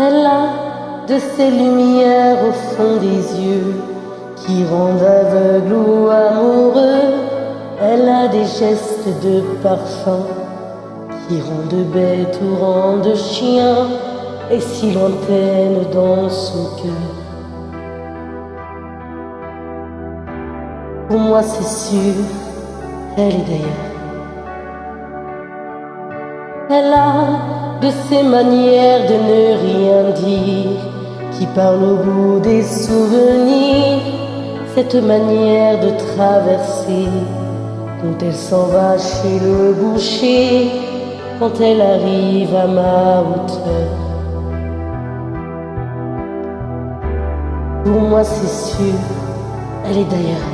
Elle a de ces lumières au fond des yeux qui rendent aveugle ou amoureux. Elle a des gestes de parfum qui rendent bête ou rendent chien, et si lointaine dans son cœur. Pour moi c'est sûr, elle est d'ailleurs. Elle a de ces manières de ne rien dire qui parlent au bout des souvenirs, cette manière de traverser quand elle s'en va chez le boucher, quand elle arrive à ma hauteur. Pour moi c'est sûr, elle est d'ailleurs.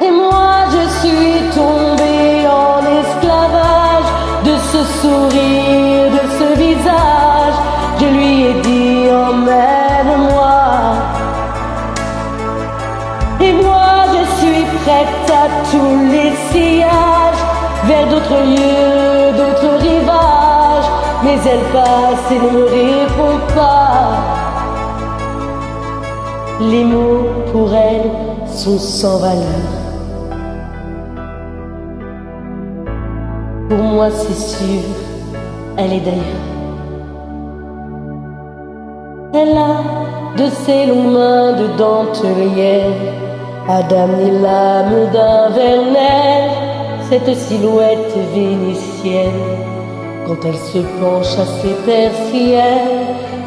Et moi je suis tombée en esclavage de ce sourire, de ce visage. Je lui ai dit emmène-moi. Et moi je suis prête à tous les sillages, vers d'autres lieux, d'autres rivages. Mais elle passe et ne me répond pas. Les mots pour elle sont sans valeur. Pour moi c'est sûr, elle est d'ailleurs. Elle a de ces longues mains de dentelière à damner l'âme d'un Werner, cette silhouette vénitienne quand elle se penche à ses persiennes,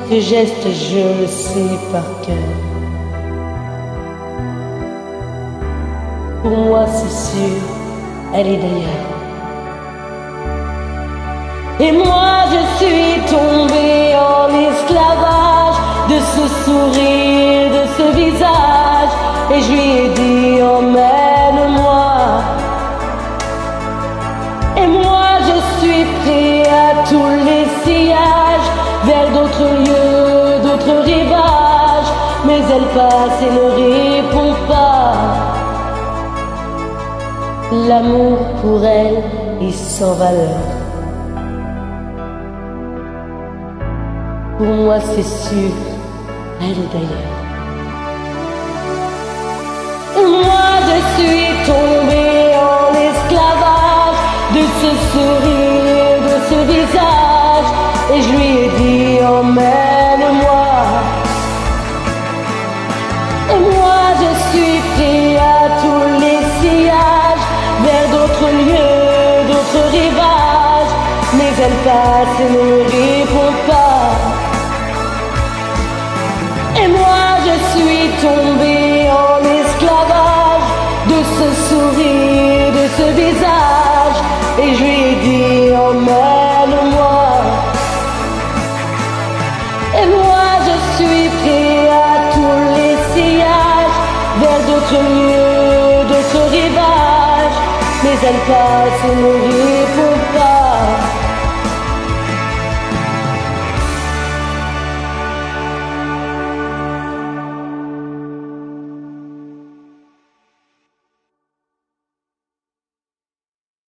ce geste je le sais par cœur. Pour moi c'est sûr, elle est d'ailleurs. Et moi je suis tombée en esclavage de ce sourire, de ce visage. Et je lui ai dit emmène-moi. Et moi je suis pris à tous les sillages, vers d'autres lieux, d'autres rivages. Mais elle passe et ne répond pas. L'amour pour elle est sans valeur. Pour moi c'est sûr, elle est d'ailleurs. Moi je suis tombée en esclavage de ce sourire, de ce visage. Et je lui ai dit emmène-moi. Et moi je suis pris à tous les sillages, vers d'autres lieux, d'autres rivages. Mais elle passe et ne me répond pas. Et moi je suis tombée en esclavage de ce sourire, de ce visage. Et je lui ai dit emmène-moi. Et moi je suis pris à tous les sillages, vers d'autres lieux, d'autres rivages. Mais elle passe et ne répond